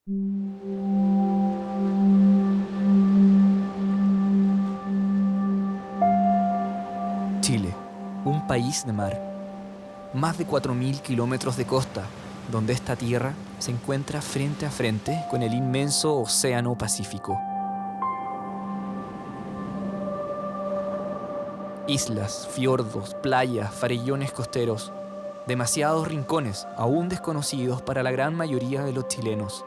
Chile, un país de mar. Más de 4.000 kilómetros de costa, donde esta tierra se encuentra frente a frente con el inmenso Océano Pacífico. Islas, fiordos, playas, farellones costeros, demasiados rincones aún desconocidos para la gran mayoría de los chilenos.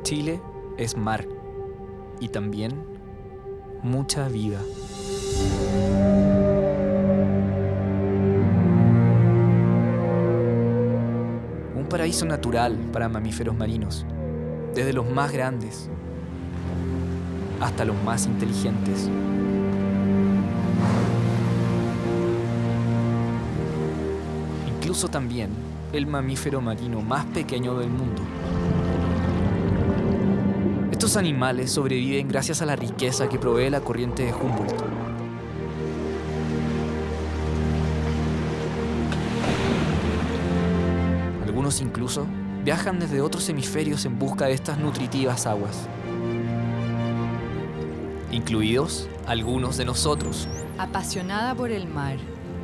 Chile es mar y también mucha vida. Un paraíso natural para mamíferos marinos, desde los más grandes hasta los más inteligentes. Incluso también el mamífero marino más pequeño del mundo. Estos animales sobreviven gracias a la riqueza que provee la corriente de Humboldt. Algunos incluso viajan desde otros hemisferios en busca de estas nutritivas aguas, incluidos algunos de nosotros. Apasionada por el mar,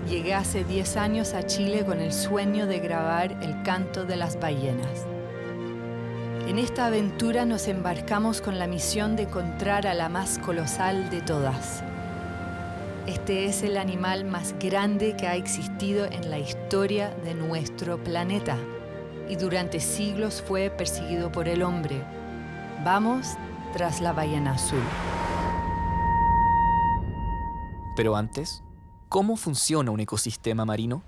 llegué hace 10 años a Chile con el sueño de grabar el canto de las ballenas. En esta aventura nos embarcamos con la misión de encontrar a la más colosal de todas. Este es el animal más grande que ha existido en la historia de nuestro planeta y durante siglos fue perseguido por el hombre. Vamos tras la ballena azul. Pero antes, ¿cómo funciona un ecosistema marino?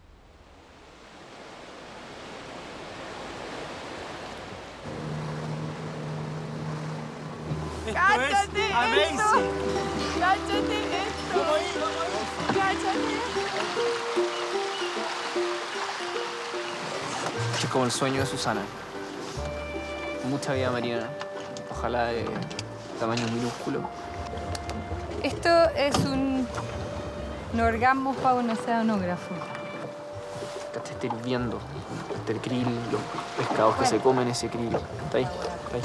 ¡Cáchate esto! Amazing. ¡Cáchate esto! ¡Cáchate! Es como el sueño de Susana. Mucha vida marina. Ojalá de tamaño minúsculo. Esto es un orgasmo para un oceanógrafo. Acá está hirviendo. Está el krill, los pescados que se comen ese krill. Está ahí, está ahí.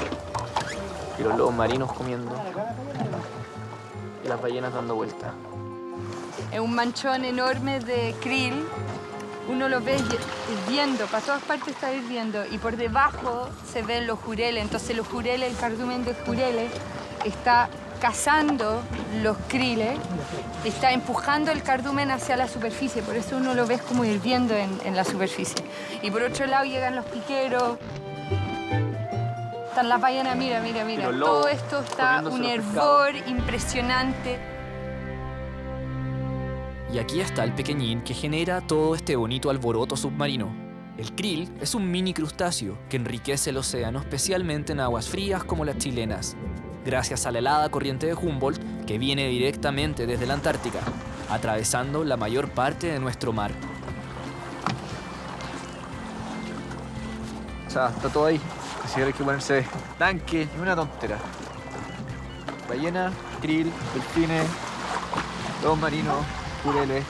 Y los lobos marinos comiendo. Y las ballenas dando vueltas. Es un manchón enorme de krill. Uno lo ve hirviendo, para todas partes está hirviendo. Y por debajo se ven los jureles. Entonces los jureles, el cardumen de jureles, está cazando los kriles, está empujando el cardumen hacia la superficie. Por eso uno lo ve como hirviendo en la superficie. Y por otro lado llegan los piqueros. Están las ballenas, mira, mira, mira. Y los lobos Todo esto está comiéndose un los hervor impresionante. Y aquí está el pequeñín que genera todo este bonito alboroto submarino. El krill es un mini crustáceo que enriquece el océano, especialmente en aguas frías como las chilenas, gracias a la helada corriente de Humboldt que viene directamente desde la Antártica, atravesando la mayor parte de nuestro mar. O sea, está todo ahí. Así que hay que ponerse tanque, ni una tontera. Ballena, krill, delfines, lobos marinos, jureles.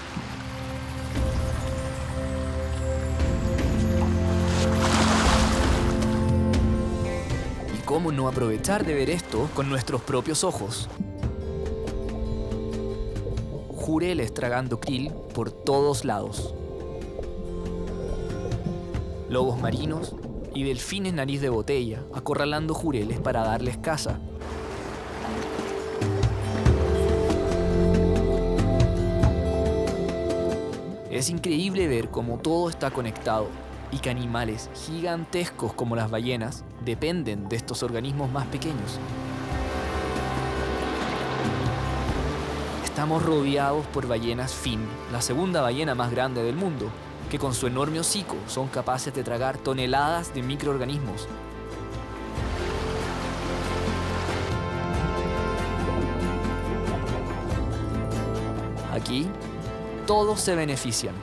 ¿Y cómo no aprovechar de ver esto con nuestros propios ojos? Jureles tragando krill por todos lados. Lobos marinos y delfines nariz de botella acorralando jureles para darles caza. Es increíble ver cómo todo está conectado y que animales gigantescos como las ballenas dependen de estos organismos más pequeños. Estamos rodeados por ballenas fin, la segunda ballena más grande del mundo, que con su enorme hocico son capaces de tragar toneladas de microorganismos. Aquí, todos se benefician,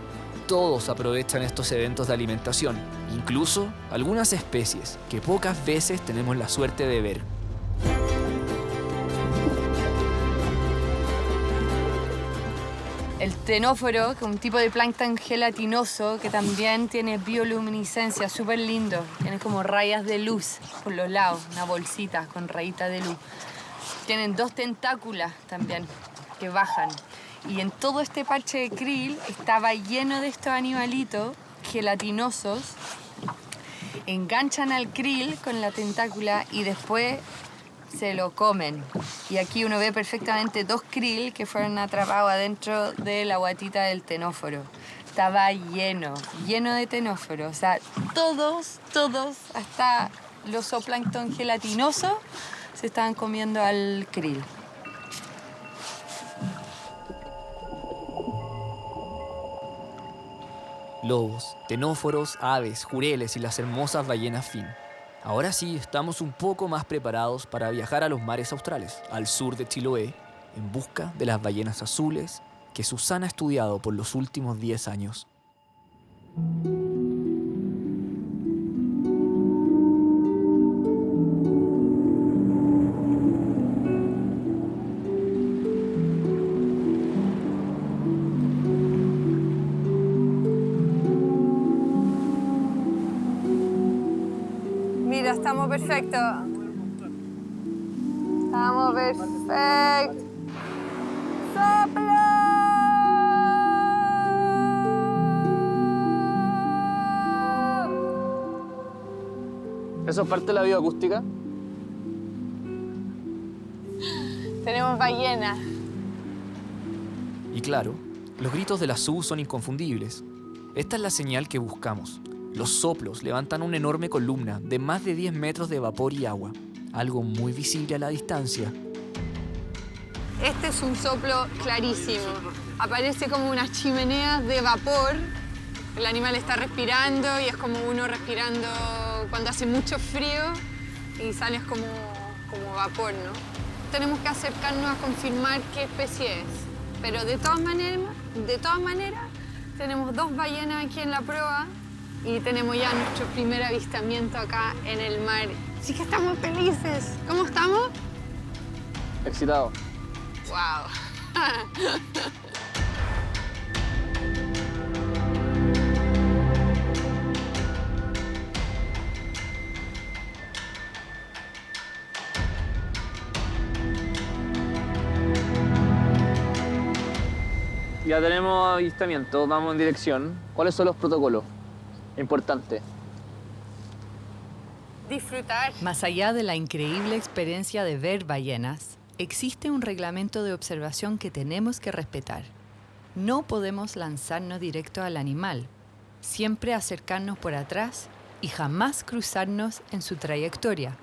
todos aprovechan estos eventos de alimentación, incluso algunas especies que pocas veces tenemos la suerte de ver. El ctenóforo, que es un tipo de plancton gelatinoso que también tiene bioluminiscencia, súper lindo. Tiene como rayas de luz por los lados, una bolsita con rayitas de luz. Tienen 2 tentáculas también que bajan. Y en todo este parche de krill estaba lleno de estos animalitos gelatinosos. Enganchan al krill con la tentácula y después se lo comen. Y aquí uno ve perfectamente 2 krill que fueron atrapados adentro de la guatita del ctenóforo. Estaba lleno de ctenóforo. O sea, todos, hasta los zooplancton gelatinosos, se estaban comiendo al krill. Lobos, ctenóforos, aves, jureles y las hermosas ballenas fin. Ahora sí, estamos un poco más preparados para viajar a los mares australes, al sur de Chiloé, en busca de las ballenas azules que Susana ha estudiado por los últimos 10 años. Mira, estamos perfectos. Estamos perfectos. ¡Sopla! ¿Eso es parte de la bioacústica? Tenemos ballenas. Y claro, los gritos de la SU son inconfundibles. Esta es la señal que buscamos. Los soplos levantan una enorme columna de más de 10 metros de vapor y agua, algo muy visible a la distancia. Este es un soplo clarísimo. Aparece como unas chimeneas de vapor. El animal está respirando y es como uno respirando cuando hace mucho frío y sales como vapor, ¿no? Tenemos que acercarnos a confirmar qué especie es. Pero de todas maneras, tenemos 2 ballenas aquí en la proa y tenemos ya nuestro primer avistamiento acá en el mar. Así que estamos felices. ¿Cómo estamos? Excitado. ¡Wow! Ya tenemos avistamiento, vamos en dirección. ¿Cuáles son los protocolos? Importante. Disfrutar. Más allá de la increíble experiencia de ver ballenas, existe un reglamento de observación que tenemos que respetar. No podemos lanzarnos directo al animal, siempre acercarnos por atrás y jamás cruzarnos en su trayectoria.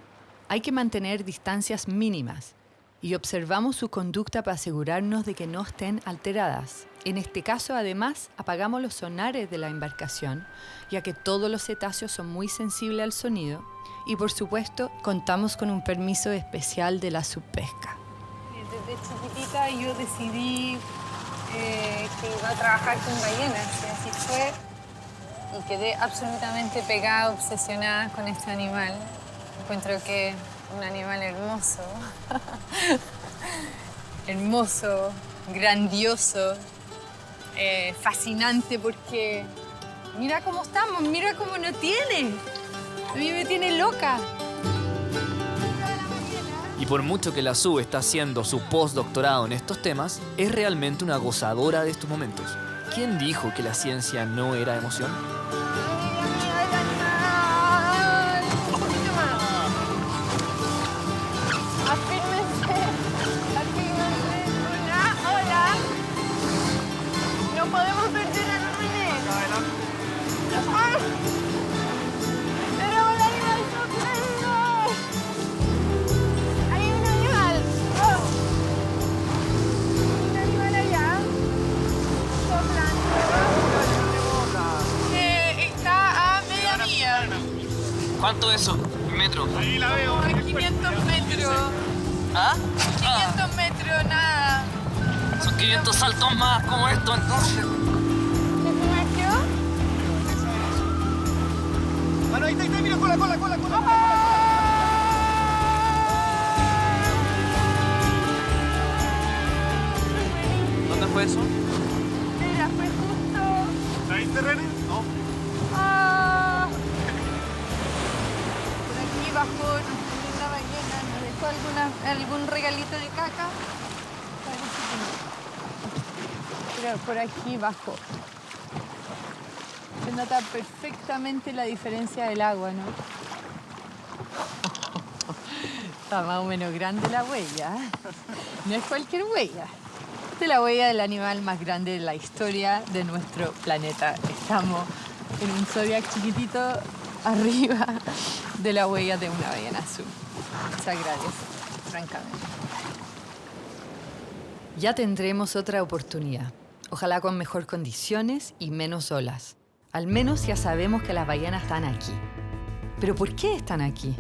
Hay que mantener distancias mínimas y observamos su conducta para asegurarnos de que no estén alteradas. En este caso, además, apagamos los sonares de la embarcación, ya que todos los cetáceos son muy sensibles al sonido, y por supuesto, contamos con un permiso especial de la subpesca. Desde chiquitita yo decidí que iba a trabajar con ballenas, y así fue. Y quedé absolutamente pegada, obsesionada con este animal. Encuentro que es un animal hermoso. Hermoso, grandioso, fascinante porque mira cómo estamos, mira cómo no tiene. A mí me tiene loca. Y por mucho que la SU está haciendo su postdoctorado en estos temas, es realmente una gozadora de estos momentos. ¿Quién dijo que la ciencia no era emoción? ¿Cuánto es eso? ¿Metro? Ahí la veo. 500 metros. ¿Ah? 500 metros, nada. Son 500 saltos más como esto, entonces. ¿Qué sumergió? ahí está, mira, cola. ¿Dónde fue eso? Mira, fue justo... ¿Ahí está, René? No. ¡Ah! Por aquí bajó nuestra linda ballena. ¿Nos dejó algún regalito de caca? Parece que no. Pero por aquí bajó. Se nota perfectamente la diferencia del agua, ¿no? Está más o menos grande la huella. No es cualquier huella. Esta es la huella del animal más grande de la historia de nuestro planeta. Estamos en un Zodiac chiquitito arriba de la huella de una ballena azul. Se agradece, francamente. Ya tendremos otra oportunidad. Ojalá con mejor condiciones y menos olas. Al menos ya sabemos que las ballenas están aquí. ¿Pero por qué están aquí?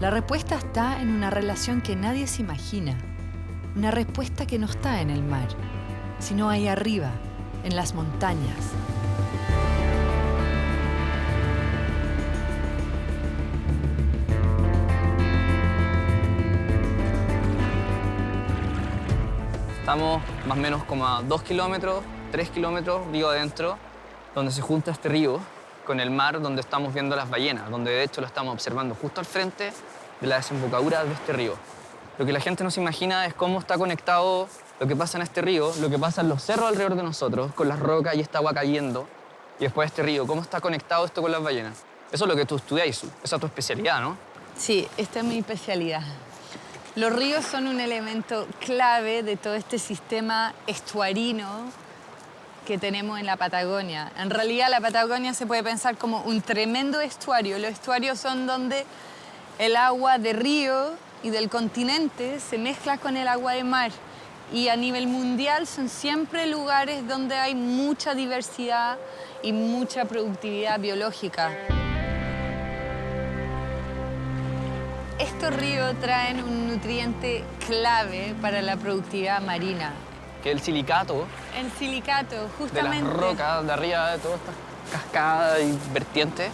La respuesta está en una relación que nadie se imagina. Una respuesta que no está en el mar, sino ahí arriba, en las montañas. Estamos más o menos como a 2 kilómetros, 3 kilómetros río adentro, donde se junta este río con el mar donde estamos viendo las ballenas, donde de hecho lo estamos observando justo al frente de la desembocadura de este río. Lo que la gente no se imagina es cómo está conectado lo que pasa en este río, lo que pasa en los cerros alrededor de nosotros, con las rocas y esta agua cayendo, y después este río, cómo está conectado esto con las ballenas. Eso es lo que tú estudias, Isu. Esa es tu especialidad, ¿no? Sí, esta es mi especialidad. Los ríos son un elemento clave de todo este sistema estuarino que tenemos en la Patagonia. En realidad, la Patagonia se puede pensar como un tremendo estuario. Los estuarios son donde el agua de río y del continente se mezcla con el agua de mar. Y a nivel mundial son siempre lugares donde hay mucha diversidad y mucha productividad biológica. Estos ríos traen un nutriente clave para la productividad marina. Que el silicato El silicato, de justamente. las rocas de arriba, de todas estas cascadas y vertientes,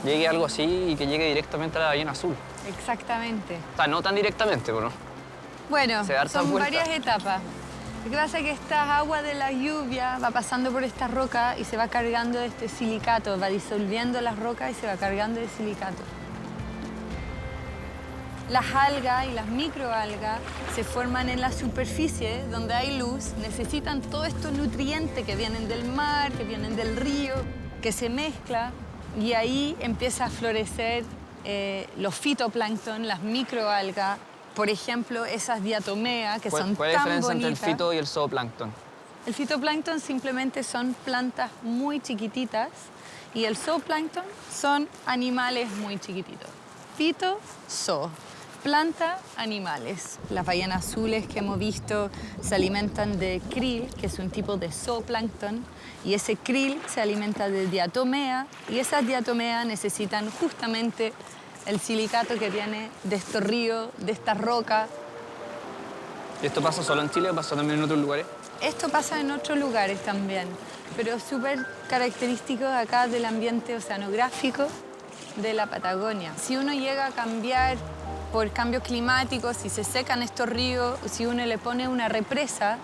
llegue algo así y que llegue directamente a la ballena azul. Exactamente. O sea, no tan directamente, pero no. Bueno, Se da hartas son vueltas. varias etapas. Lo que pasa es que esta agua de la lluvia va pasando por estas rocas y se va cargando de este silicato, va disolviendo las rocas y se va cargando de silicato. Las algas y las microalgas se forman en la superficie donde hay luz, necesitan todos estos nutrientes que vienen del mar, que vienen del río, que se mezcla y ahí empieza a florecer los fitoplancton, las microalgas, por ejemplo, esas diatomeas que son ¿Cuál es la tan diferencia entre el bonitas. fito y el zooplancton? El fitoplancton simplemente son plantas muy chiquititas y el zooplancton son animales muy chiquititos. Fito, zoo. Planta, animales. Las ballenas azules que hemos visto se alimentan de krill, que es un tipo de zooplancton, y ese krill se alimenta de diatomea, y esas diatomeas necesitan justamente el silicato que viene de estos ríos, de estas rocas. ¿Y esto pasa solo en Chile o pasa también en otros lugares? Esto pasa en otros lugares también, pero es súper característico acá del ambiente oceanográfico de la Patagonia. Si uno llega a cambiar por cambios climáticos, si se secan estos ríos, si uno le pone una represa,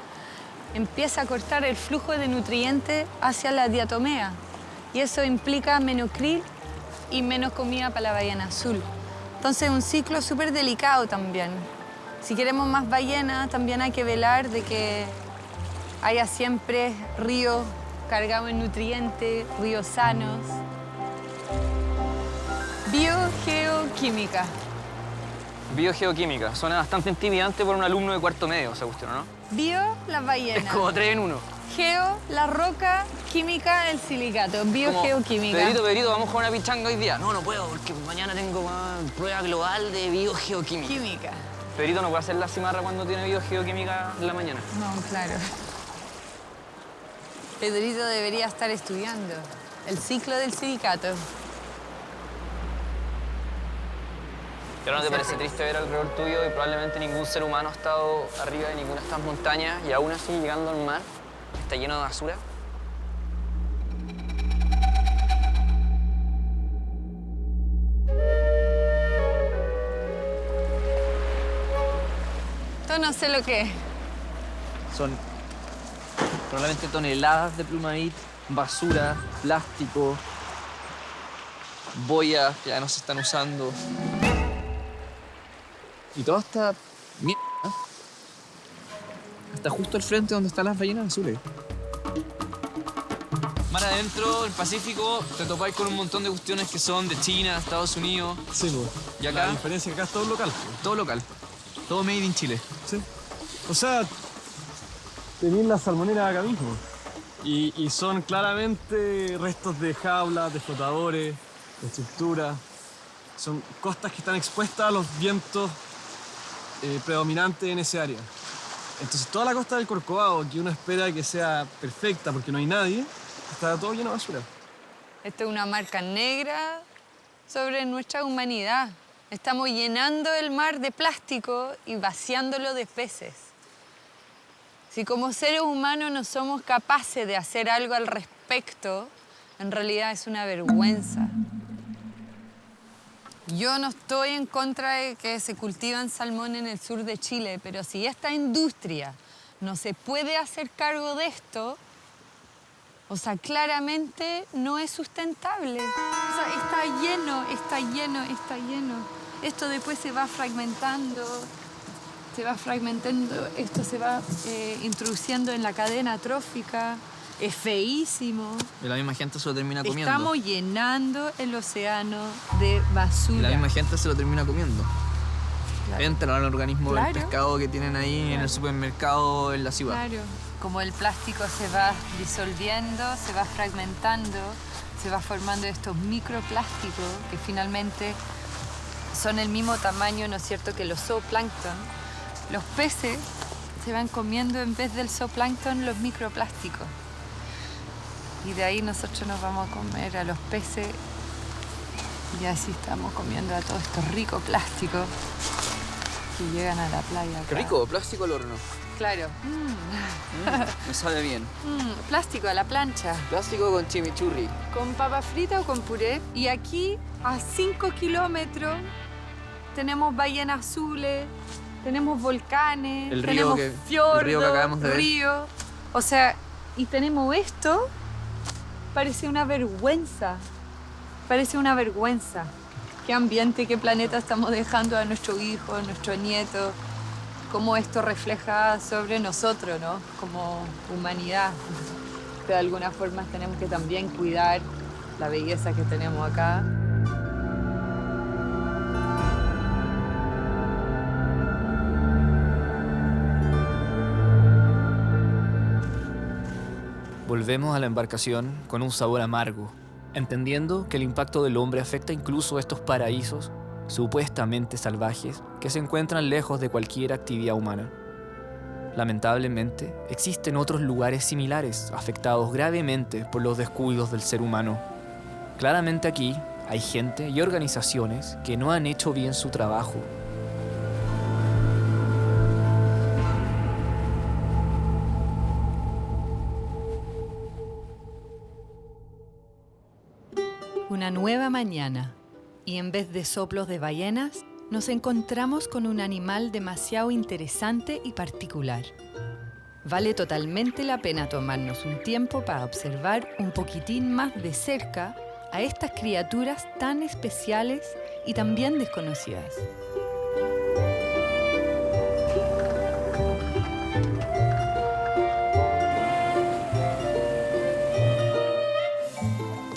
empieza a cortar el flujo de nutrientes hacia la diatomea. Y eso implica menos krill y menos comida para la ballena azul. Entonces es un ciclo súper delicado también. Si queremos más ballenas, también hay que velar de que haya siempre ríos cargados en nutrientes, ríos sanos. Biogeoquímica. Biogeoquímica. Suena bastante intimidante por un alumno de cuarto medio, esa cuestión, ¿no? Bio, las ballenas. Es como 3 en 1. Geo, la roca, química, el silicato. Biogeoquímica. Pedrito, vamos a jugar una pichanga hoy día. No puedo, porque mañana tengo una prueba global de biogeoquímica. Química. Pedrito no puede hacer la cimarra cuando tiene biogeoquímica en la mañana. No, claro. Pedrito debería estar estudiando el ciclo del silicato. ¿Y ahora no te parece triste ver alrededor tuyo y probablemente ningún ser humano ha estado arriba de ninguna de estas montañas y aún así llegando al mar está lleno de basura? Esto no sé lo que es. Son probablemente toneladas de Plumavit, basura, plástico, boyas que ya no se están usando. Y toda esta mierda está justo al frente donde están las ballenas azules. Mar adentro, el Pacífico, te topáis con un montón de cuestiones que son de China, Estados Unidos. Sí, pues. ¿Y acá? La diferencia es que acá es todo local. Pues. Todo local. Todo made in Chile. Sí. O sea, tenéis las salmoneras acá mismo. Y son claramente restos de jaulas, de flotadores, de estructuras. Son costas que están expuestas a los vientos predominantes en ese área. Entonces toda la costa del Corcovado, que uno espera que sea perfecta porque no hay nadie, está todo lleno de basura. Esto es una marca negra sobre nuestra humanidad. Estamos llenando el mar de plástico y vaciándolo de peces. Si como seres humanos no somos capaces de hacer algo al respecto, en realidad es una vergüenza. Yo no estoy en contra de que se cultivan salmón en el sur de Chile, pero si esta industria no se puede hacer cargo de esto, o sea, claramente no es sustentable. O sea, está lleno, está lleno, está lleno. Esto después se va fragmentando, esto se va introduciendo en la cadena trófica. Es feísimo. Y la misma gente se lo termina comiendo. Estamos llenando el océano de basura. Y la misma gente se lo termina comiendo. Claro. Entra al organismo Claro. del pescado que tienen ahí en el supermercado en la ciudad. Claro. Como el plástico se va disolviendo, se va fragmentando, se va formando estos microplásticos que finalmente son el mismo tamaño, ¿no es cierto?, que los zooplancton. Los peces se van comiendo en vez del zooplancton los microplásticos. Y de ahí nosotros nos vamos a comer a los peces y así estamos comiendo a todo estos ricos plásticos que llegan a la playa. Qué acá. rico, plástico al horno. Claro. Me sabe bien. Plástico a la plancha. Plástico con chimichurri. Con papa frita o con puré. Y aquí, a 5 kilómetros, tenemos ballenas azules, tenemos volcanes, El río tenemos que- fiordos, el río que acabamos de ver. río. O sea, y tenemos esto, parece una vergüenza. Parece una vergüenza. Qué ambiente, qué planeta estamos dejando a nuestros hijos, a nuestros nietos. Cómo esto refleja sobre nosotros, ¿no? Como humanidad. De alguna forma tenemos que también cuidar la belleza que tenemos acá. Volvemos a la embarcación con un sabor amargo, entendiendo que el impacto del hombre afecta incluso a estos paraísos supuestamente salvajes que se encuentran lejos de cualquier actividad humana. Lamentablemente, existen otros lugares similares afectados gravemente por los descuidos del ser humano. Claramente aquí hay gente y organizaciones que no han hecho bien su trabajo. Una nueva mañana, y en vez de soplos de ballenas, nos encontramos con un animal demasiado interesante y particular. Vale totalmente la pena tomarnos un tiempo para observar un poquitín más de cerca a estas criaturas tan especiales y también desconocidas.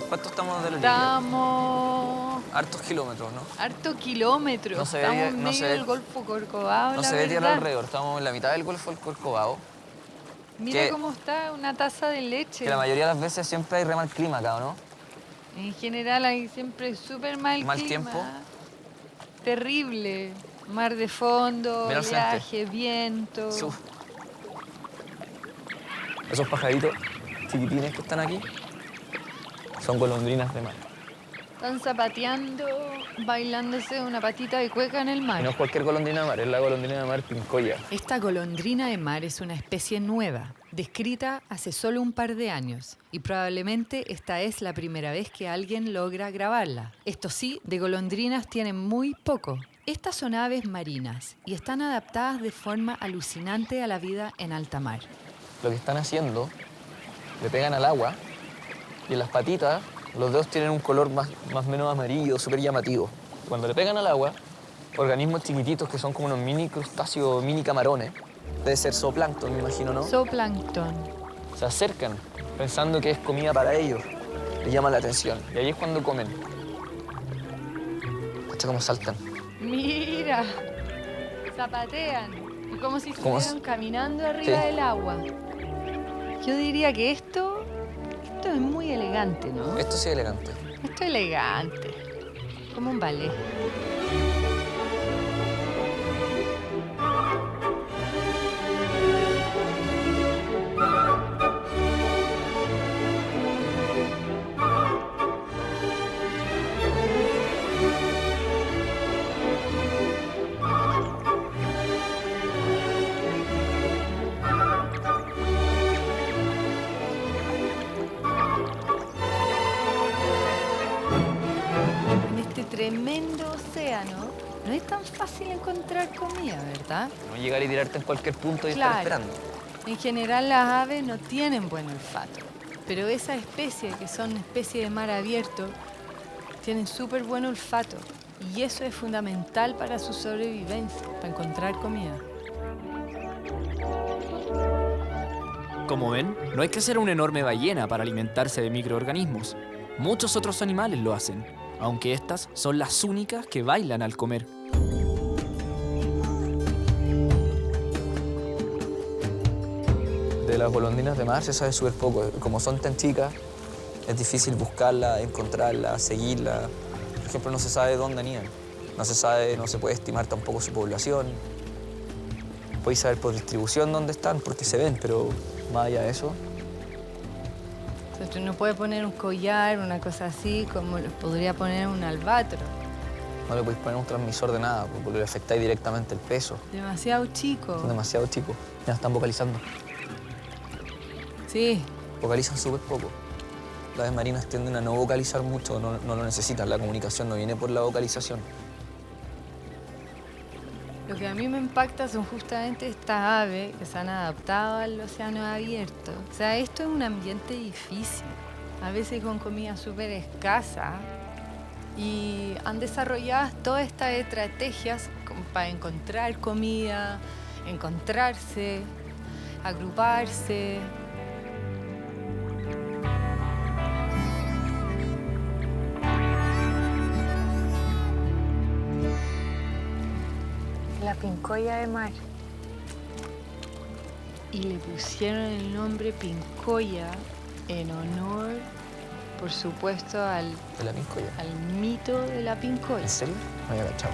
¿Cuánto estamos de la línea? Estamos Hartos kilómetros, ¿no? harto kilómetros. No se ve- Estamos en no medio se ve- del Golfo Corcovado, No la se ve tierra verdad. alrededor, estamos en la mitad del Golfo del Corcovado. Mira que- cómo está una taza de leche. Que la mayoría de las veces siempre hay re mal clima acá, ¿o no? En general hay siempre súper mal Mal clima. tiempo. Terrible. Mar de fondo, Mira al frente. oleaje, viento. Uf. Esos pajaritos chiquitines que están aquí son golondrinas de mar. Están zapateando, bailándose una patita de cueca en el Y no mar. es cualquier golondrina de mar, es la golondrina de mar pincoya. Esta golondrina de mar es una especie nueva, descrita hace solo un par de años, y probablemente esta es la primera vez que alguien logra grabarla. Esto sí, de golondrinas tienen muy poco. Estas son aves marinas y están adaptadas de forma alucinante a la vida en alta mar. Lo que están haciendo, le pegan al agua y en las patitas los dedos tienen un color más o menos amarillo, súper llamativo. Cuando le pegan al agua, organismos chiquititos que son como unos mini crustáceos, mini camarones, debe ser zooplancton, me imagino, ¿no? Zooplancton. Se acercan pensando que es comida para ellos. Les llama la atención. Y ahí es cuando comen. ¿Cacha cómo saltan? Mira, zapatean, y como si ¿Cómo estuvieran caminando arriba Sí. del agua. Yo diría que esto es muy elegante, ¿no? Esto sí es elegante. Esto es elegante, como un ballet. En este tremendo océano no es tan fácil encontrar comida, ¿verdad? No llegar y tirarte en cualquier punto y Claro. estar esperando. En general las aves no tienen buen olfato, pero esa especie, que son especie de mar abierto, tienen súper buen olfato y eso es fundamental para su sobrevivencia, para encontrar comida. Como ven, no hay que ser una enorme ballena para alimentarse de microorganismos. Muchos otros animales lo hacen, aunque estas son las únicas que bailan al comer. De las golondrinas de mar se sabe súper poco. Como son tan chicas, es difícil buscarla, encontrarla, seguirla. Por ejemplo, no se sabe dónde anidan. No se sabe, no se puede estimar tampoco su población. Podéis saber por distribución dónde están, porque se ven, pero más allá de eso, Entonces, no puede poner un collar, una cosa así, como lo podría poner un albatros. no le podéis poner un transmisor de nada, porque le afectáis directamente el peso. Demasiado chico. Son demasiado chicos. Ya están vocalizando. Sí, Vocalizan súper poco. Las aves marinas tienden a no vocalizar mucho, no lo necesitan. La comunicación no viene por la vocalización. lo que a mí me impacta son justamente estas aves que se han adaptado al océano abierto. O sea, esto es un ambiente difícil, a veces con comida súper escasa, y han desarrollado todas estas estrategias como para encontrar comida, encontrarse, agruparse. La pincoya de mar. Y le pusieron el nombre pincoya en honor, por supuesto, al De la pincoya. mito de la pincoya. ¿En serio? No había cachado.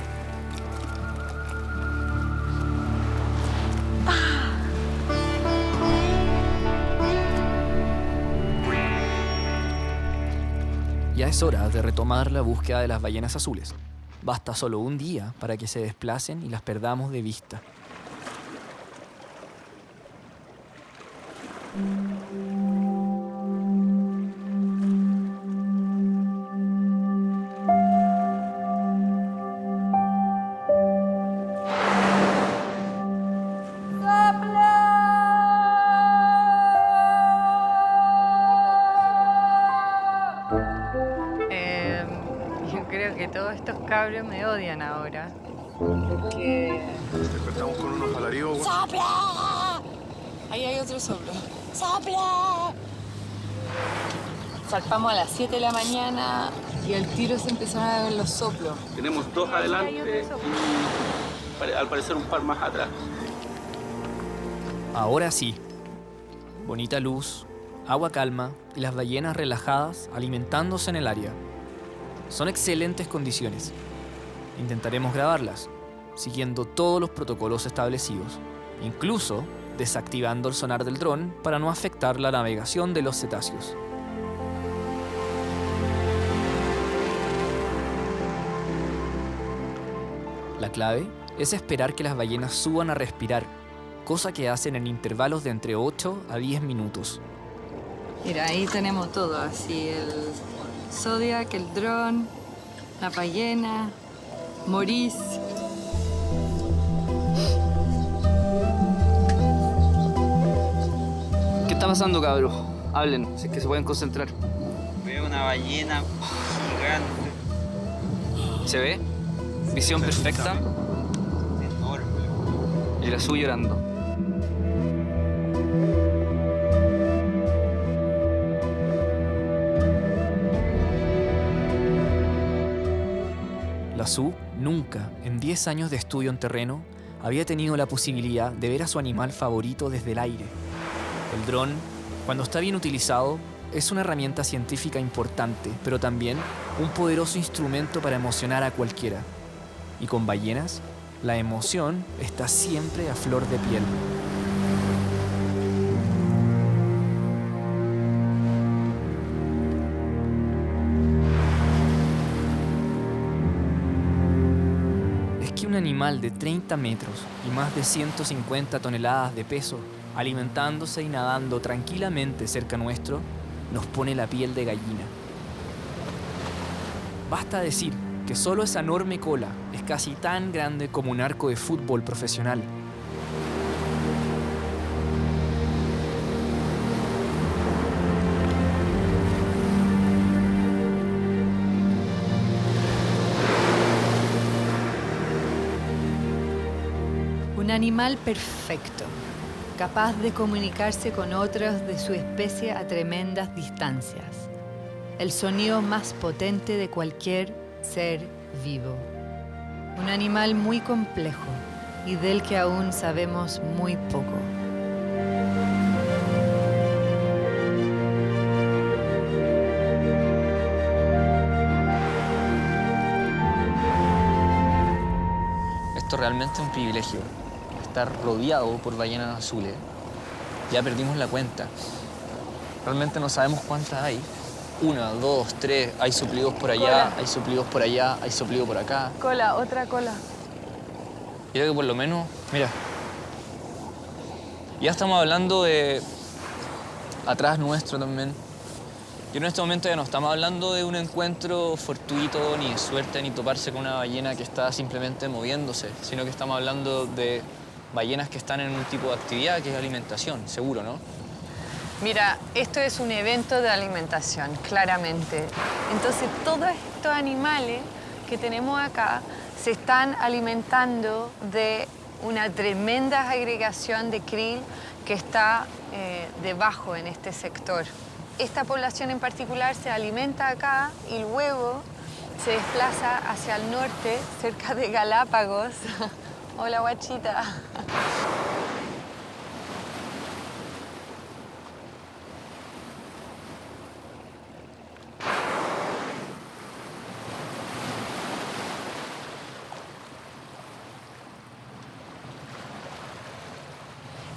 Ya es hora de retomar la búsqueda de las ballenas azules. Basta solo un día para que se desplacen y las perdamos de vista. Yo creo que todos estos cabros me odian ahora. Porque... Despertamos con unos alaridos. ¡Sopla! Ahí hay otro soplo. ¡Sopla! Zarpamos a las 7 de la mañana y al tiro se empezaron a ver los soplos. Tenemos dos adelante y al parecer un par más atrás. Ahora sí. Bonita luz, agua calma y las ballenas relajadas alimentándose en el área. Son excelentes condiciones. Intentaremos grabarlas, siguiendo todos los protocolos establecidos, incluso desactivando el sonar del dron para no afectar la navegación de los cetáceos. La clave es esperar que las ballenas suban a respirar, cosa que hacen en intervalos de entre 8 a 10 minutos. Mira, ahí tenemos todo, así el Zodiac, el dron, la ballena, Maurice. ¿Qué está pasando, cabros? Hablen, si es que se pueden concentrar. Veo una ballena gigante, ¿Se ve? Visión perfecta. enorme. Y la azul llorando. La Sue nunca, en 10 años de estudio en terreno, había tenido la posibilidad de ver a su animal favorito desde el aire. El dron, cuando está bien utilizado, es una herramienta científica importante, pero también un poderoso instrumento para emocionar a cualquiera. Y con ballenas, la emoción está siempre a flor de piel. Es que un animal de 30 metros y más de 150 toneladas de peso, alimentándose y nadando tranquilamente cerca nuestro, nos pone la piel de gallina. Basta decir que solo esa enorme cola es casi tan grande como un arco de fútbol profesional. Un animal perfecto, capaz de comunicarse con otros de su especie a tremendas distancias. El sonido más potente de cualquier ser vivo. Un animal muy complejo y del que aún sabemos muy poco. Esto realmente es un privilegio. Estar rodeado por ballenas azules. Ya perdimos la cuenta. Realmente no sabemos cuántas hay. 1, 2, 3, hay suplidos por allá, Cola. hay suplidos por allá, hay suplidos por acá. Cola, otra cola. Creo que por lo menos, mira, ya estamos hablando de atrás nuestro también. Y en este momento ya no estamos hablando de un encuentro fortuito, ni de suerte, ni toparse con una ballena que está simplemente moviéndose, sino que estamos hablando de ballenas que están en un tipo de actividad que es alimentación, seguro, ¿no? Mira, esto es un evento de alimentación, claramente. Entonces, todos estos animales que tenemos acá se están alimentando de una tremenda agregación de krill que está debajo en este sector. Esta población en particular se alimenta acá y luego se desplaza hacia el norte, cerca de Galápagos. Hola, guachita.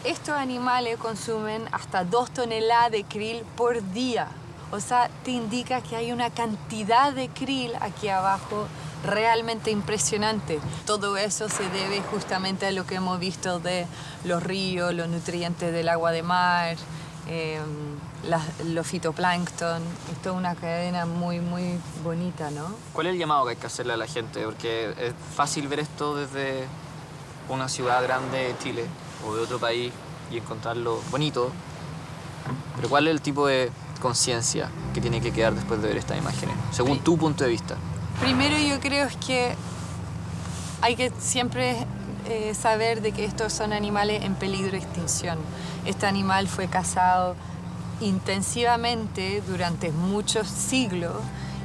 Estos animales consumen hasta 2 toneladas de krill por día. O sea, te indica que hay una cantidad de krill aquí abajo realmente impresionante. Todo eso se debe justamente a lo que hemos visto de los ríos, los nutrientes del agua de mar, los fitoplancton. Esto es una cadena muy, muy bonita, ¿no? ¿Cuál es el llamado que hay que hacerle a la gente? Porque es fácil ver esto desde una ciudad grande de Chile o de otro país y encontrarlo bonito. Pero ¿cuál es el tipo de conciencia que tiene que quedar después de ver estas imágenes, según tu punto de vista? Primero yo creo es que hay que siempre saber de que estos son animales en peligro de extinción. Este animal fue cazado intensivamente durante muchos siglos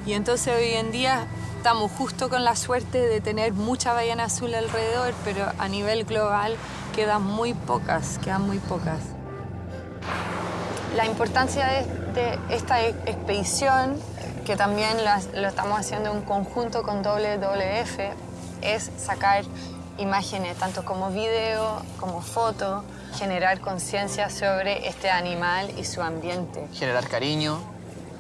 y entonces hoy en día estamos justo con la suerte de tener mucha ballena azul alrededor, pero a nivel global quedan muy pocas. La importancia de esta expedición, que también lo estamos haciendo en conjunto con WWF, es sacar imágenes, tanto como video, como foto, generar conciencia sobre este animal y su ambiente. Generar cariño,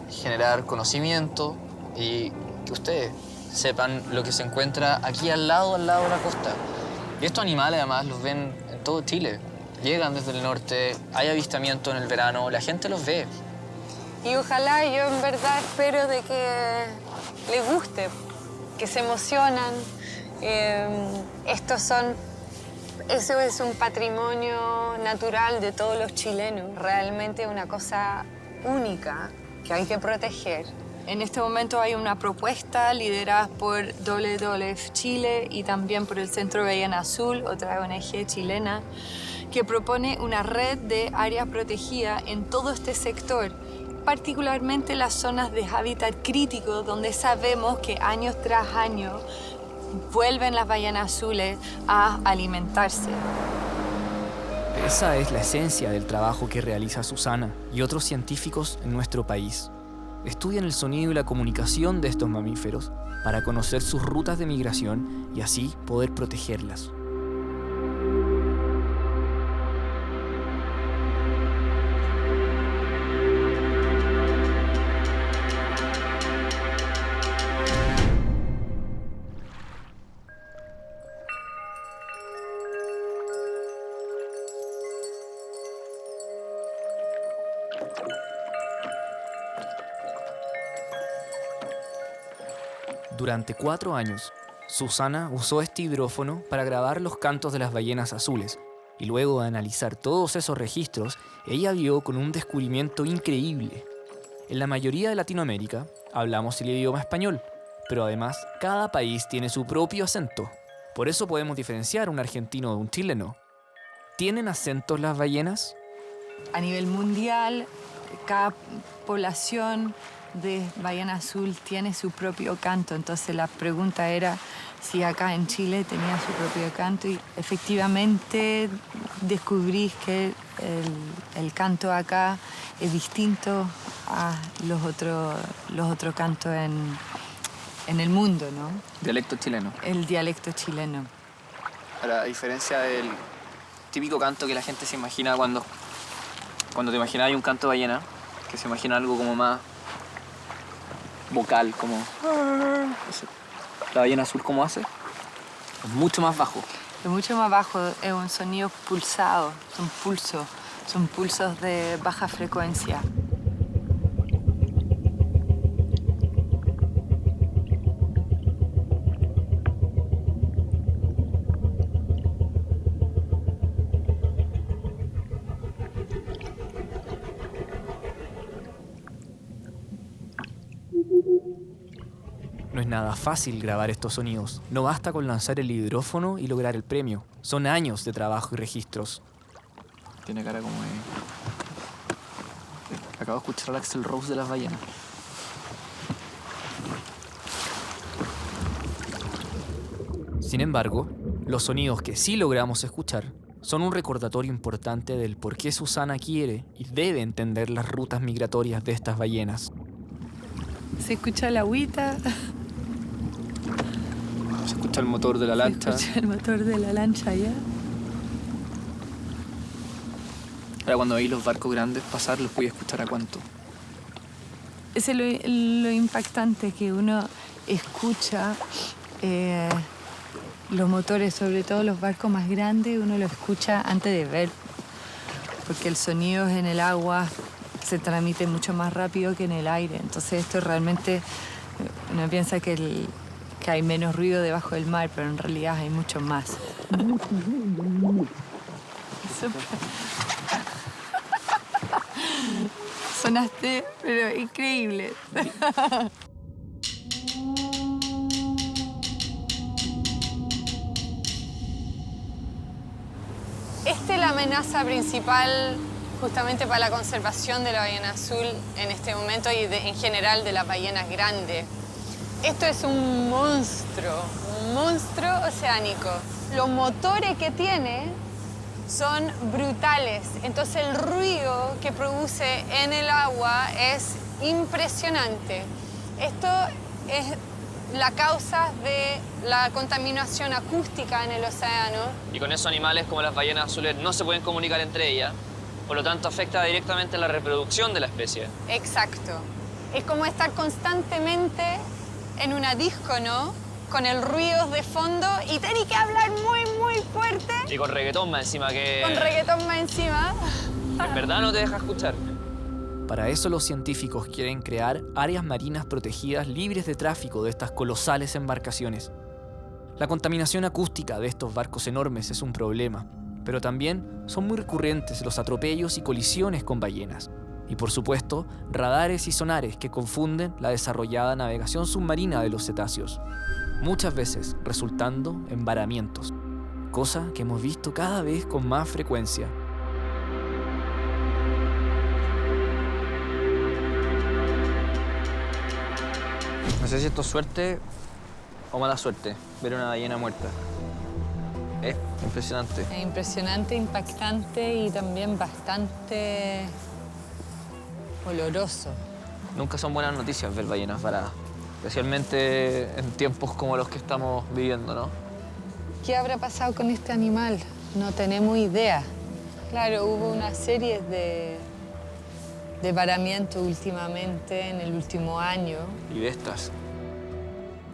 generar conocimiento y que ustedes sepan lo que se encuentra aquí al lado de la costa. Y estos animales además los ven en todo Chile. Llegan desde el norte, hay avistamiento en el verano, la gente los ve. Y ojalá, yo en verdad espero de que les guste, que se emocionan. Eso es un patrimonio natural de todos los chilenos. Realmente una cosa única que hay que proteger. En este momento hay una propuesta liderada por WWF Chile y también por el Centro Ballena Azul, otra ONG chilena, que propone una red de áreas protegidas en todo este sector, particularmente las zonas de hábitat crítico, donde sabemos que año tras año vuelven las ballenas azules a alimentarse. Esa es la esencia del trabajo que realiza Susana y otros científicos en nuestro país. Estudian el sonido y la comunicación de estos mamíferos para conocer sus rutas de migración y así poder protegerlas. Durante 4 años, Susana usó este hidrófono para grabar los cantos de las ballenas azules y luego de analizar todos esos registros, ella vio con un descubrimiento increíble. En la mayoría de Latinoamérica hablamos el idioma español, pero además cada país tiene su propio acento. Por eso podemos diferenciar un argentino de un chileno. ¿Tienen acentos las ballenas? A nivel mundial, cada población de ballena azul tiene su propio canto. Entonces la pregunta era si acá en Chile tenía su propio canto y efectivamente descubrí que el canto acá es distinto a los otros cantos en el mundo, ¿no? Dialecto chileno. El dialecto chileno. A diferencia del típico canto que la gente se imagina cuando te imaginas un canto de ballena, que se imagina algo como más vocal, como... La ballena azul, ¿cómo hace? Es mucho más bajo. Es mucho más bajo, es un sonido pulsado, son pulsos de baja frecuencia. No es nada fácil grabar estos sonidos. No basta con lanzar el hidrófono y lograr el premio. Son años de trabajo y registros. Tiene cara como de... Acabo de escuchar al Axl Rose de las ballenas. Sin embargo, los sonidos que sí logramos escuchar son un recordatorio importante del por qué Susana quiere y debe entender las rutas migratorias de estas ballenas. Se escucha la agüita. Se escucha el motor de la lancha. Se escucha el motor de la lancha allá. Ahora cuando veis los barcos grandes pasar, los voy a escuchar a cuánto. Ese es lo impactante, que uno escucha los motores, sobre todo los barcos más grandes, uno lo escucha antes de ver, porque el sonido en el agua se transmite mucho más rápido que en el aire. Entonces esto realmente, uno piensa que hay menos ruido debajo del mar, pero en realidad hay mucho más. Sonaste, pero increíble. Esta es la amenaza principal justamente para la conservación de la ballena azul en este momento y en general de las ballenas grandes. Esto es un monstruo oceánico. Los motores que tiene son brutales, entonces el ruido que produce en el agua es impresionante. Esto es la causa de la contaminación acústica en el océano. Y con esos animales como las ballenas azules no se pueden comunicar entre ellas, por lo tanto afecta directamente la reproducción de la especie. Exacto. Es como estar constantemente en una disco, ¿no? Con el ruido de fondo y tenés que hablar muy fuerte. Y con reggaetón más encima que... Con reggaetón más encima. En verdad no te deja escuchar. Para eso los científicos quieren crear áreas marinas protegidas libres de tráfico de estas colosales embarcaciones. La contaminación acústica de estos barcos enormes es un problema, pero también son muy recurrentes los atropellos y colisiones con ballenas. Y por supuesto, radares y sonares que confunden la desarrollada navegación submarina de los cetáceos, muchas veces resultando en varamientos, cosa que hemos visto cada vez con más frecuencia. No sé si esto es suerte o mala suerte, ver una ballena muerta. Es impresionante. Es impresionante, impactante y también bastante oloroso. Nunca son buenas noticias ver ballenas varadas, especialmente en tiempos como los que estamos viviendo, ¿no? ¿Qué habrá pasado con este animal? No tenemos idea. Claro, hubo una serie de varamientos últimamente, en el último año. Y de estas.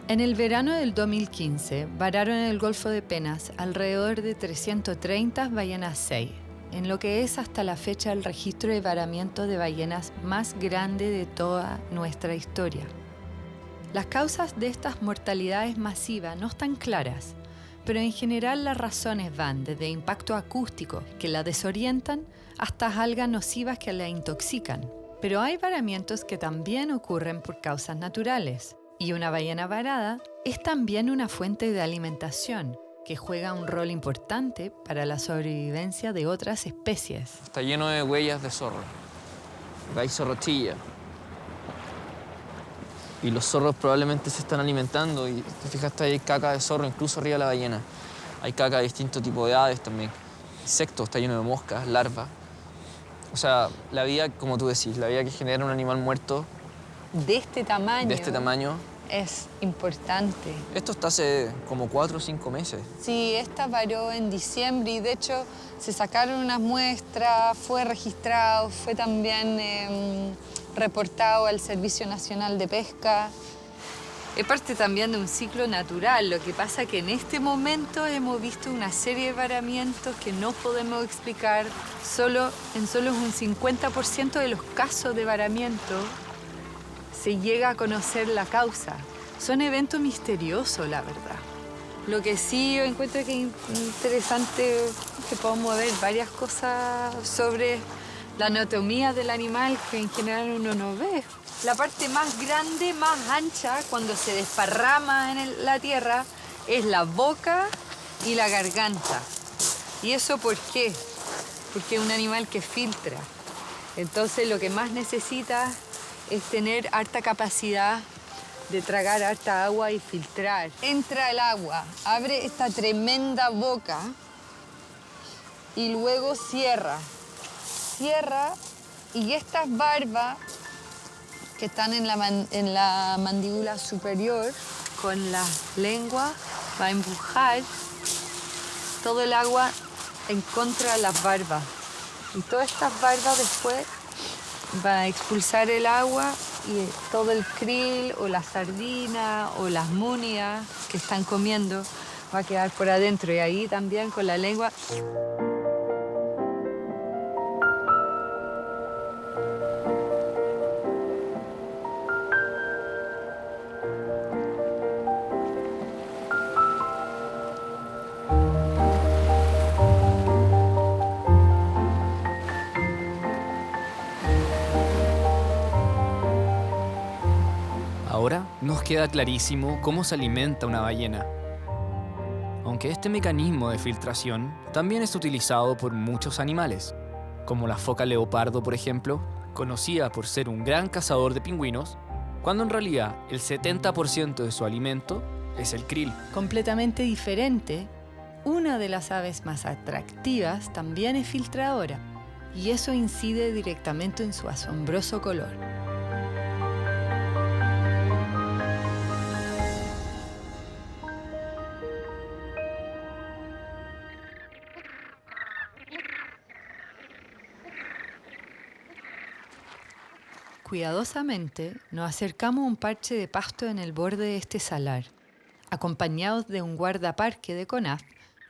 En el verano del 2015, vararon en el Golfo de Penas alrededor de 330 ballenas 6, en lo que es hasta la fecha el registro de varamientos de ballenas más grande de toda nuestra historia. Las causas de estas mortalidades masivas no están claras, pero en general las razones van desde impacto acústico, que la desorientan, hasta algas nocivas que la intoxican. Pero hay varamientos que también ocurren por causas naturales. Y una ballena varada es también una fuente de alimentación que juega un rol importante para la sobrevivencia de otras especies. Está lleno de huellas de zorro. Acá hay zorrochilla. Y los zorros probablemente se están alimentando y te fijas, hay caca de zorro incluso arriba de la ballena. Hay caca de distintos tipos de aves también. Insectos, está lleno de moscas, larvas. O sea, la vida, como tú decís, la vida que genera un animal muerto De este tamaño es importante. Esto está hace como 4 o 5 meses. Sí, esta varó en diciembre y de hecho se sacaron unas muestras, fue registrado, fue también reportado al Servicio Nacional de Pesca. Es parte también de un ciclo natural, lo que pasa que en este momento hemos visto una serie de varamientos que no podemos explicar. En solo un 50% de los casos de varamiento se llega a conocer la causa. Son eventos misteriosos, la verdad. Lo que sí yo encuentro que es interesante es que podamos ver varias cosas sobre la anatomía del animal que en general uno no ve. La parte más grande, más ancha, cuando se desparrama en la tierra, es la boca y la garganta. ¿Y eso por qué? Porque es un animal que filtra. Entonces lo que más necesita es tener harta capacidad de tragar harta agua y filtrar. Entra el agua, abre esta tremenda boca y luego cierra. Cierra y estas barbas que están en la mandíbula superior, con la lengua va a empujar todo el agua en contra de las barbas. Y todas estas barbas después va a expulsar el agua y todo el krill o la sardina o las munias que están comiendo va a quedar por adentro y ahí también con la lengua. Ahora nos queda clarísimo cómo se alimenta una ballena. Aunque este mecanismo de filtración también es utilizado por muchos animales, como la foca leopardo, por ejemplo, conocida por ser un gran cazador de pingüinos, cuando en realidad el 70% de su alimento es el krill. Completamente diferente, una de las aves más atractivas también es filtradora, y eso incide directamente en su asombroso color. Cuidadosamente nos acercamos a un parche de pasto en el borde de este salar. Acompañados de un guardaparque de CONAF,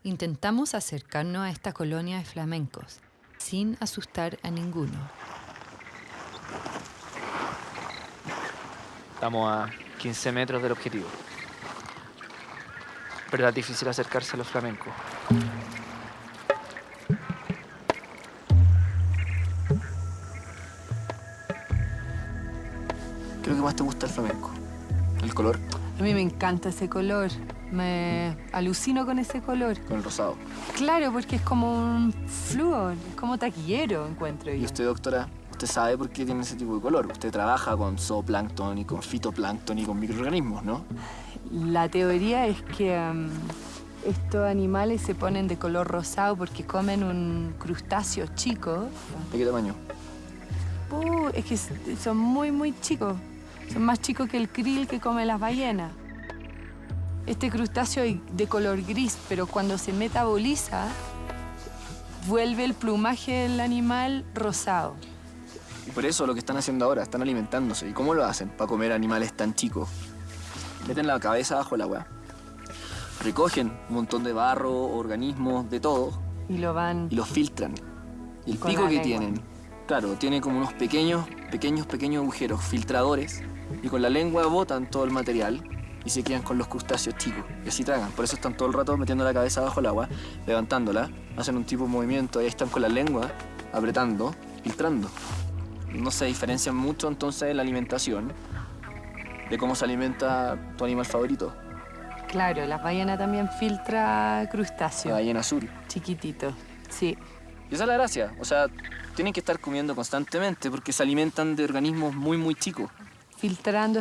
intentamos acercarnos a esta colonia de flamencos, sin asustar a ninguno. Estamos a 15 metros del objetivo. Pero es difícil acercarse a los flamencos. ¿Qué es lo que más te gusta del flamenco? ¿El color? A mí me encanta ese color. Me alucino con ese color. Con el rosado. Claro, porque es como un flúor, es como taquillero, encuentro yo. ¿Y usted, doctora, usted sabe por qué tiene ese tipo de color? Usted trabaja con zooplancton y con fitoplancton y con microorganismos, ¿no? La teoría es que estos animales se ponen de color rosado porque comen un crustáceo chico. ¿De qué tamaño? Es que son muy chicos. Son más chicos que el krill que comen las ballenas. Este crustáceo es de color gris, pero cuando se metaboliza, vuelve el plumaje del animal rosado. Y por eso lo que están haciendo ahora, están alimentándose. ¿Y cómo lo hacen para comer animales tan chicos? Meten la cabeza bajo el agua, recogen un montón de barro, organismos, de todo, Y lo van... y los filtran. Y el Con pico la que lengua. tienen, claro, tiene como unos pequeños agujeros filtradores, y con la lengua botan todo el material y se quedan con los crustáceos chicos. Y así tragan. Por eso están todo el rato metiendo la cabeza bajo el agua, levantándola, hacen un tipo de movimiento, y ahí están con la lengua apretando, filtrando. No se diferencian mucho entonces en la alimentación de cómo se alimenta tu animal favorito, Claro, la ballena también filtra la crustáceos ballena azul. chiquititos. Sí. Y esa es la gracia. O sea, tienen que estar comiendo constantemente porque se alimentan de organismos muy chicos. Filtrando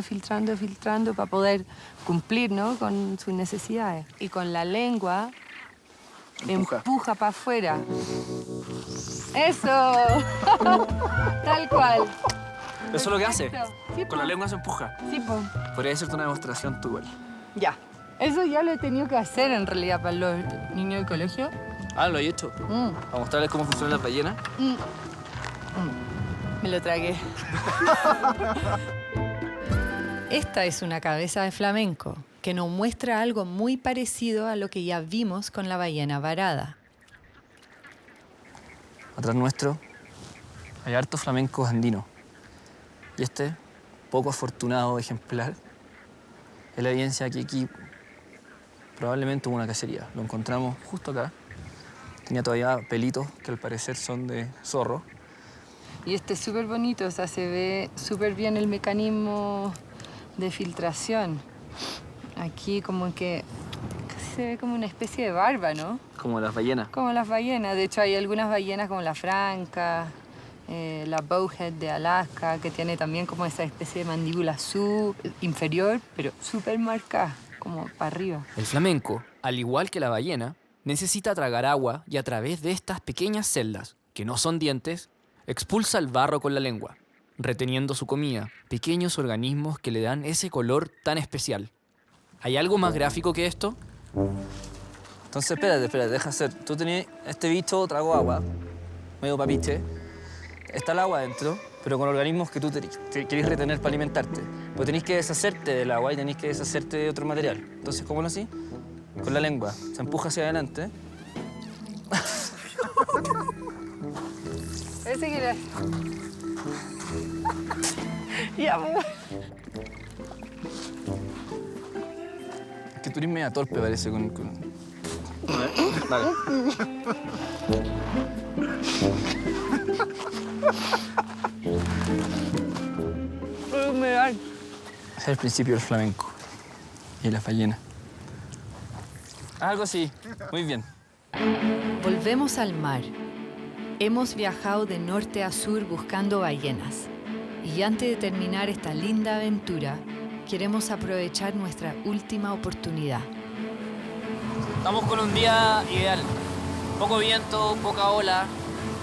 para poder cumplir, ¿no? Con sus necesidades. Y con la lengua empuja para afuera. ¡Eso! Tal cual. Eso es lo que hace. Perfecto. Sí, Con la po. lengua se empuja. Sí, po. Podría hacerte una demostración tú igual. Ya. Eso ya lo he tenido que hacer en realidad para los niños del colegio. Ah, lo he hecho. Para mostrarles cómo funcionan las ballenas. Me lo tragué. Esta es una cabeza de flamenco que nos muestra algo muy parecido a lo que ya vimos con la ballena varada. Atrás nuestro hay hartos flamencos andinos. Y este, poco afortunado ejemplar, es la evidencia que aquí probablemente hubo una cacería. Lo encontramos justo acá. Tenía todavía pelitos que al parecer son de zorro. Y este es súper bonito, o sea, se ve súper bien el mecanismo de filtración. Aquí como que casi se ve como una especie de barba, ¿no? Como las ballenas. Como las ballenas. De hecho, hay algunas ballenas como la franca, la bowhead de Alaska, que tiene también como esa especie de mandíbula inferior, pero súper marcada, como para arriba. El flamenco, al igual que la ballena, necesita tragar agua y a través de estas pequeñas celdas, que no son dientes, expulsa el barro con la lengua, reteniendo su comida, pequeños organismos que le dan ese color tan especial. ¿Hay algo más gráfico que esto? Entonces, espérate, deja hacer. Tú tenías este bicho, trago agua, medio papiche. Está el agua adentro, pero con organismos que tú te querés retener para alimentarte. Pues tenés que deshacerte del agua y tenés que deshacerte de otro material. Entonces, ¿cómo lo así? Con la lengua. Se empuja hacia adelante. Ese que era... Ya, amor. Es que tú eres media torpe, parece, con... Vale. Ese es el principio del flamenco y la ballena. Algo así. Muy bien. Volvemos al mar. Hemos viajado de norte a sur buscando ballenas. Y antes de terminar esta linda aventura, queremos aprovechar nuestra última oportunidad. Estamos con un día ideal. Poco viento, poca ola.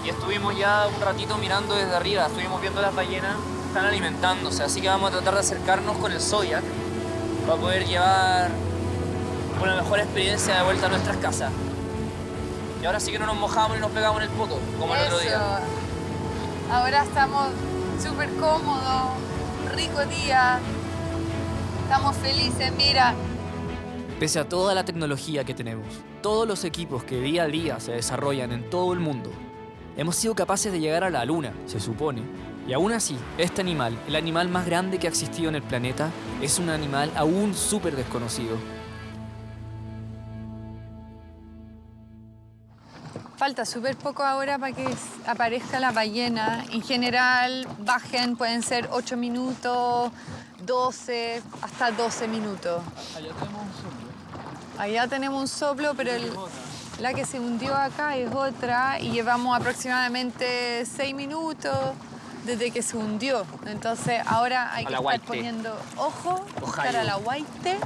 Y estuvimos ya un ratito mirando desde arriba. Estuvimos viendo las ballenas. Están alimentándose. Así que vamos a tratar de acercarnos con el Zodiac para poder llevar una mejor experiencia de vuelta a nuestras casas. Y ahora sí que no nos mojamos y nos pegamos en el poto, como el otro día. Ahora estamos súper cómodo, rico día. Estamos felices, mira. Pese a toda la tecnología que tenemos, todos los equipos que día a día se desarrollan en todo el mundo, hemos sido capaces de llegar a la Luna, se supone. Y aún así, este animal, el animal más grande que ha existido en el planeta, es un animal aún súper desconocido. Falta súper poco ahora para que aparezca la ballena. En general, bajen, pueden ser 8 minutos, 12, hasta 12 minutos. Allá tenemos un soplo. Allá tenemos un soplo, pero la que se hundió acá es otra y llevamos aproximadamente 6 minutos desde que se hundió. Entonces ahora hay que estar poniendo ojo para la huaite.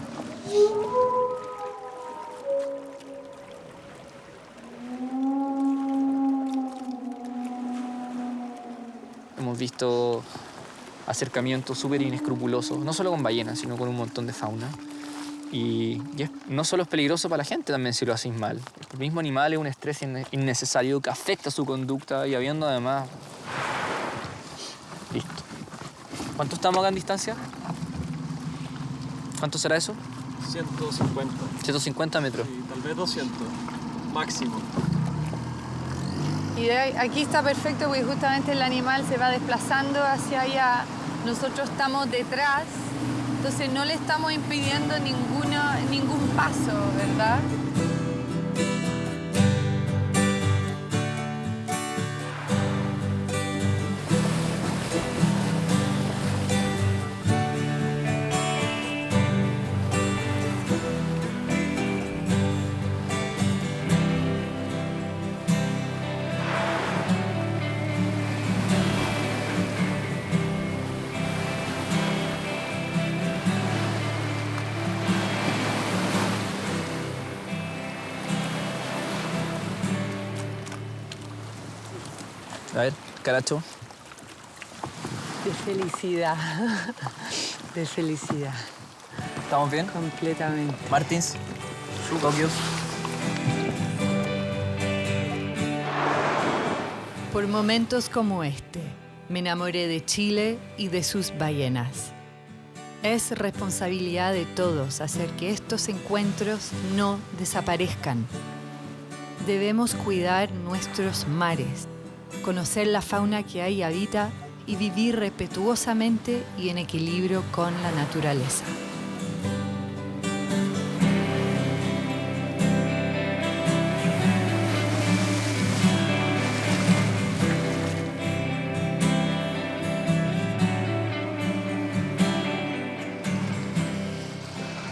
Hemos visto acercamientos súper inescrupulosos, no solo con ballenas, sino con un montón de fauna. Y no solo es peligroso para la gente también si lo hacéis mal. El mismo animal es un estrés innecesario que afecta su conducta y habiendo además... Listo. ¿Cuánto estamos acá en distancia? ¿Cuánto será eso? 150. 150 metros. Y tal vez 200. Máximo. Y aquí está perfecto porque justamente el animal se va desplazando hacia allá. Nosotros estamos detrás, entonces no le estamos impidiendo ningún paso, ¿verdad? A ver, caracho. De felicidad. De felicidad. ¿Estamos bien? Completamente. Martins, Tokio. Por momentos como este, me enamoré de Chile y de sus ballenas. Es responsabilidad de todos hacer que estos encuentros no desaparezcan. Debemos cuidar nuestros mares, conocer la fauna que ahí habita y vivir respetuosamente y en equilibrio con la naturaleza.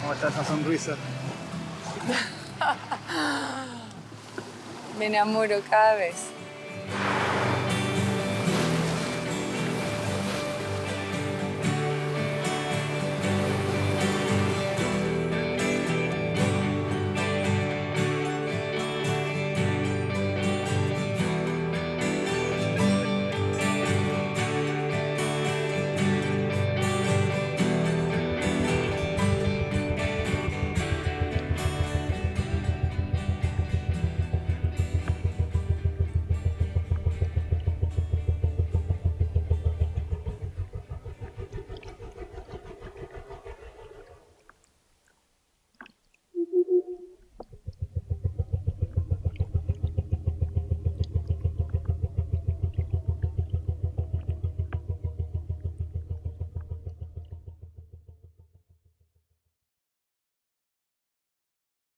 ¿Cómo está esa sonrisa? Me enamoro cada vez.